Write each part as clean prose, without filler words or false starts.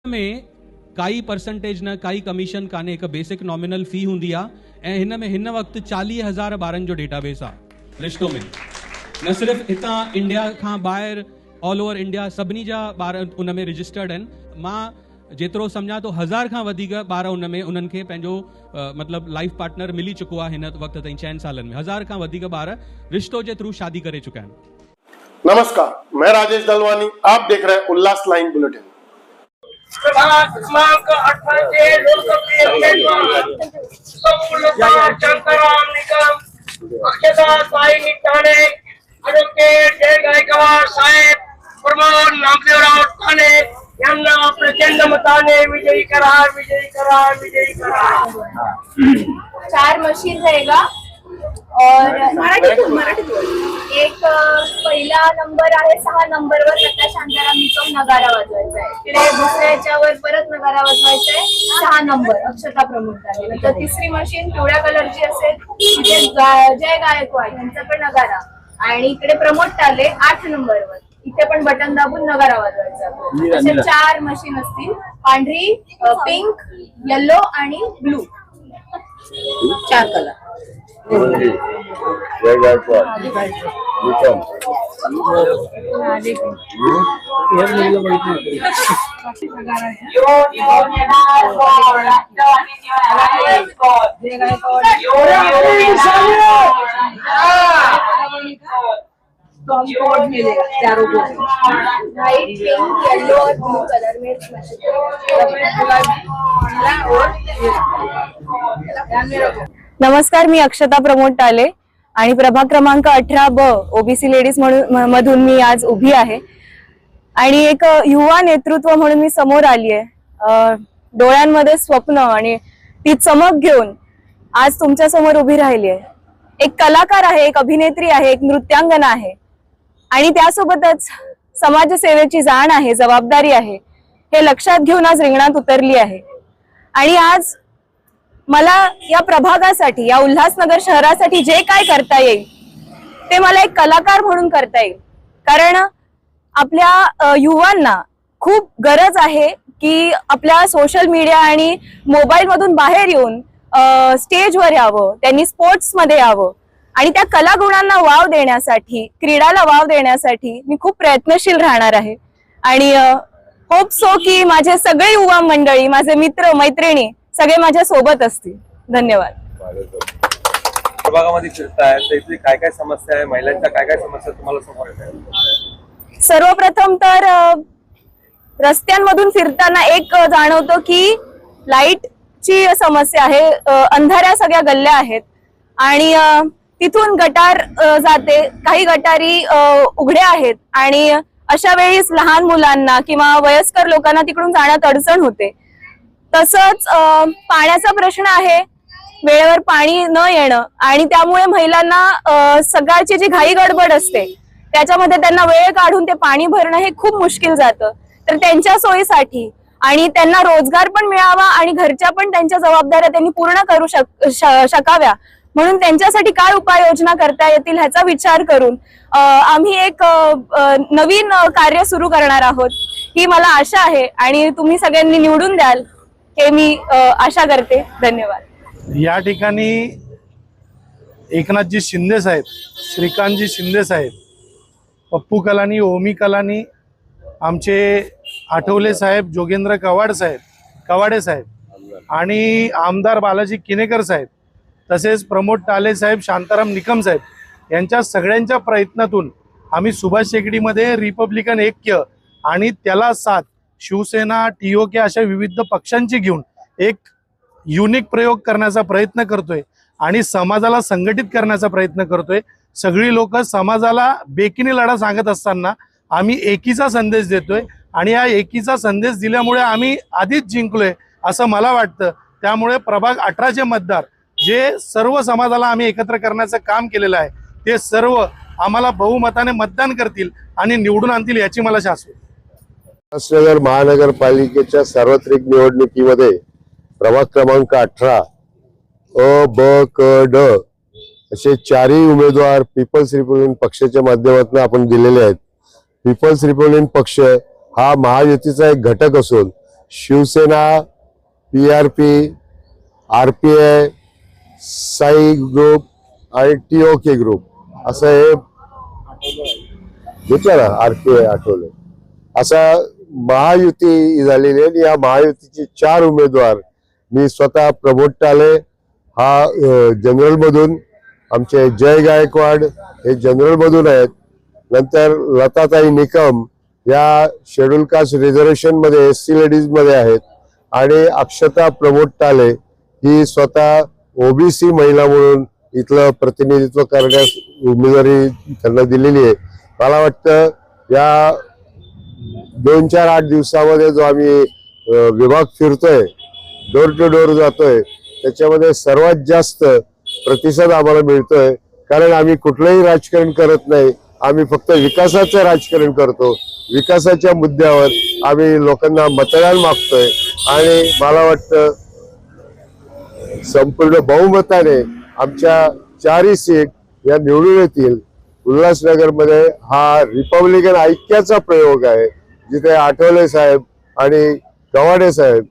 में काई परसेंटेज न काई कमीशन काने एक बेसिक नॉमिनल फी हुंदी आ ऐं हिन में हिन वक्त 40,000 ॿारनि जो डेटाबेस आ रिश्तों में। न सिर्फ हितां इंडिया खां ॿाहिरि ऑल ओवर इंडिया सभिनी जा ॿार उन में रजिस्टर्ड आहिनि। मां जेतिरो सम्झां तो 1000 खां वधीक ॿार उन में उन्हनि खे पंहिंजो मतलब लाइफ पार्टनर मिली चुको आहे हिन वक्त ताईं 6 सालनि में। 1000 खां वधीक ॿार रिश्तो जे थ्रू शादी करे चुका आहिनि। नमस्कार, मैं राजेश दलवानी, आप देख रहे हैं उल्लास लाइन बुलेटिन। प्रभात क्रमांक 18 के लोकप्रिय उम्मीदवार शांताराम निकम, अक्षता साई निटाणे, एडवोकेट जय गायकवाड साहेब, प्रमोद नामदेवराव ठाणे यांना प्रचंड मताने विजयी करा, विजयी करा, विजयी करा। 4 मशीन रहेगा और एक पहिला नंबर आहे 6 नंबरवर आता शांताराम निकम नगारा वाजवायचा आहे। तिथे दुसऱ्या याच्यावर परत नगारा वाजवायचा आहे 6 नंबर अक्षता प्रमुख आहे। नंतर तिसरी मशीन पिवळ्या कलरची असेल तिथे जय गायकवाड यांचा पण नगारा आणि इकडे प्रमोद टाले 8 नंबरवर इथे पण बटन दाबून नगारा वाजवायचा। असे 4 मशीन असतील, पांढरी, पिंक, येलो आणि ब्लू, 4 कलर। जय गायकवाड निकम मिलेगा चारों को, व्हाइट, पिंक, येलो और ब्लू कलर में नमस्कार, मी अक्षता प्रमोद टाले आणि प्रभाग क्रमांक 18 ओबीसी लेडीज मधून मी आज उभी आहे आणि एक युवा नेतृत्व म्हणून मी समोर आली आहे। डोळ्यांमध्ये स्वप्न आणि ती चमक घेऊन आज तुमच्या समोर उभी राहिली आहे। एक कलाकार आहे, एक अभिनेत्री आहे, एक नृत्यांगना आहे आणि त्यासोबतच समाजसेवेची जाण आहे, जबाबदारी आहे, हे लक्षात घेऊन आज रिंगणात उतरली आहे। आणि आज मला या प्रभागासाठी, या उल्हासनगर शहरासाठी जे काय करता येईल ते मला एक कलाकार म्हणून करता येईल। कारण आपल्या युवांना खूप गरज आहे की आपल्या सोशल मीडिया आणि मोबाईल मधून बाहेर येऊन स्टेजवर यावं, त्यांनी स्पोर्ट्स मध्ये यावं आणि त्या कलागुणांना वाव देण्यासाठी, क्रीडाला वाव देण्यासाठी मी खूप प्रयत्नशील राहणार आहे। आणि होप सो की माझे सगळे युवा मंडळी, माझे मित्र मैत्रिणी सगळे माझ्या सोबत असतील। धन्यवाद। प्रभागामध्ये फिरताय तर इथली काय काय समस्या आहे, महिलांच्या काय काय समस्या तुम्हाला समोर येतात? सर्वप्रथम तर रस्त्यांमधून फिरताना एक जाणवतं की लाईटची समस्या आहे। अंधाऱ्या सगळ्या गल्ल्या आहेत आणि तिथून गटार जाते, काही गटारी उघड्या आहेत आणि अशा वेळीच लहान मुलांना किंवा वयस्कर लोकांना तिकडून जाण्यात अडचण होते। तसंच पाण्याचा प्रश्न आहे, वेळेवर पाणी न येणं आणि त्यामुळे महिलांना सकाळची जी घाई गडबड असते त्याच्यामध्ये त्यांना वेळ काढून ते पाणी भरणं हे खूप मुश्किल जातं। तर त्यांच्या सोयीसाठी आणि त्यांना रोजगार पण मिळावा आणि घरच्या पण त्यांच्या जबाबदाऱ्या त्यांनी पूर्ण करू शकाव्या म्हणून त्यांच्यासाठी काय उपाययोजना करता येतील ह्याचा विचार करून आम्ही एक नवीन कार्य सुरू करणार आहोत, ही मला आशा आहे आणि तुम्ही सगळ्यांनी निवडून द्याल हे मी आशा करते। धन्यवाद। या ठिकाणी एकनाथजी शिंदे साहेब, श्रीकांतजी शिंदे साहेब, पप्पू कलानी, ओमी कलानी, आमचे आठवले साहेब, जोगेंद्र कवाडे साहेब आणि आमदार बालाजी किनेकर साहेब, तसेच प्रमोद टाले साहेब, शांताराम निकम साहेब यांच्या सगळ्यांच्या प्रयत्नातून आम्ही सुभाष शेगडीमध्ये रिपब्लिकन ऐक्य आणि त्याला साथ शिवसेना, TOK अशा विविध पक्षांची घेऊन एक युनिक प्रयोग करण्याचा प्रयत्न करतोय आणि समाजाला संघटित करण्याचा प्रयत्न करतोय। सगळी लोक समाजाला बेकीने लढा सांगत असताना आम्ही एकीचा संदेश देतोय आणि या एकीचा संदेश दिल्यामुळे आम्ही आधीच जिंकलोय असं मला वाटतं। त्यामुळे प्रभाग 18चे मतदार जे सर्व समाजाला आम्ही एकत्र करण्याचं काम केलेलं आहे ते सर्व आम्हाला बहुमताने मतदान करतील आणि निवडून आणतील याची मला शाश्वती। उल्हासनगर महानगरपालिकेच्या सार्वत्रिक निवडणुकीमध्ये प्रभाग क्रमांक 18 अ, ब, क, ड असे 4ही उमेदवार पीपल्स रिपब्लिकन पक्षाच्या माध्यमातून आपण दिलेले आहेत। पीपल्स रिपब्लिकन पक्ष हा महायुतीचा एक घटक असून Shiv Sena, PRP, RPI, Sai group आणि TOK ग्रुप असं हे घेतलं ना, RPI आठवले असा महायुती झालेली आहे. या महायुतीचे 4 उमेदवार मी स्वतः प्रमोद टाले हा जनरल मधून, आमचे जय गायकवाड हे जनरल मधून आहेत, नंतर लताताई निकम या शेड्यूल कास्ट रिझर्वेशन मध्ये SC लेडीज मध्ये आहेत आणि अक्षता प्रमोद टाले ही स्वतः OBC महिला म्हणून इथलं प्रतिनिधित्व करण्यास उमेदवारी त्यांना दिलेली आहे. मला वाटतं या 2-4-8 दिवसामध्ये जो आम्ही विभाग फिरतोय, डोर टू डोर जातोय, त्याच्यामध्ये सर्वात जास्त प्रतिसाद आम्हाला मिळतोय. कारण आम्ही कुठलंही राजकारण करत नाही, आम्ही फक्त विकासाचं राजकारण करतो. विकासाच्या मुद्द्यावर आम्ही लोकांना मतदान मागतोय आणि मला वाटतं संपूर्ण बहुमताने आमच्या 4ही सीट या निवडून येतील. उल्हासनगरमध्ये हा रिपब्लिकन ऐक्याचा प्रयोग आहे, जिथे आठवले साहेब आणि कवाडे साहेब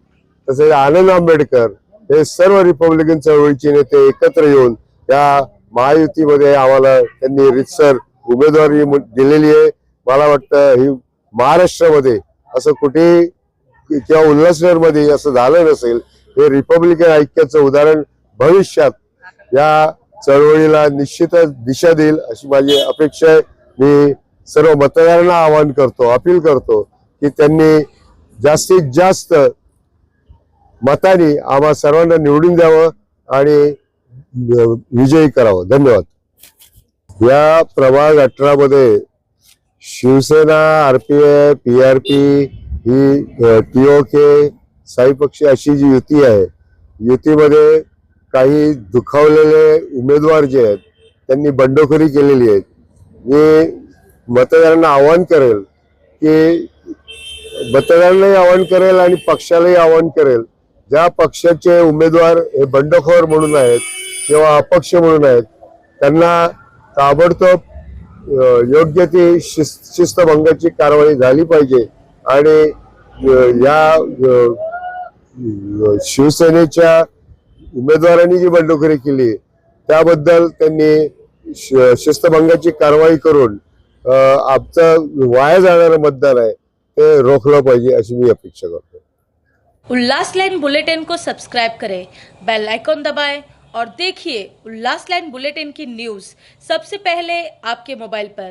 तसेच आनंद आंबेडकर हे सर्व रिपब्लिकन चळवळीचे नेते एकत्र येऊन या महायुतीमध्ये आम्हाला त्यांनी रितसर उमेदवारी दिलेली आहे. मला वाटतं ही महाराष्ट्रामध्ये असं कुठेही किंवा उल्हासनगरमध्ये असं झालं नसेल. हे रिपब्लिकन ऐक्याचं उदाहरण भविष्यात या चळवळीला निश्चितच दिशा देईल अशी माझी अपेक्षा आहे. मी सर्व मतदारांना आवाहन करतो, अपील करतो की त्यांनी जास्तीत जास्त मताने आम्हा सर्वांना निवडून द्यावं आणि विजयी करावं. धन्यवाद. या प्रभाग 18 मध्ये शिवसेना, RPI, PRP ही TOK, साई पक्ष अशी जी युती आहे, युतीमध्ये काही दुखावलेले उमेदवार जे आहेत त्यांनी बंडखोरी केलेली आहे. मी मतदारांना आवाहन करेल की मतदारांनाही आवाहन करेल आणि पक्षालाही आवाहन करेल, ज्या पक्षाचे उमेदवार हे बंडखोर म्हणून आहेत किंवा अपक्ष म्हणून आहेत त्यांना ताबडतोब योग्य ती शिस्तभंगाची कारवाई झाली पाहिजे. आणि या शिवसेनेच्या उमेदवारांनी जी बंडखोरी केली त्याबद्दल त्यांनी शिस्तभंगाची कारवाई करून आमचं वाया जाणारं मतदान आहे ते रोखलं पाहिजे अशी मी अपेक्षा करतो. उल्लास लाइन बुलेटिन को सब्सक्राइब करें, बेल आइकॉन दबाएं और देखिए उल्लास लाइन बुलेटिन की न्यूज़ सबसे पहले आपके मोबाइल पर।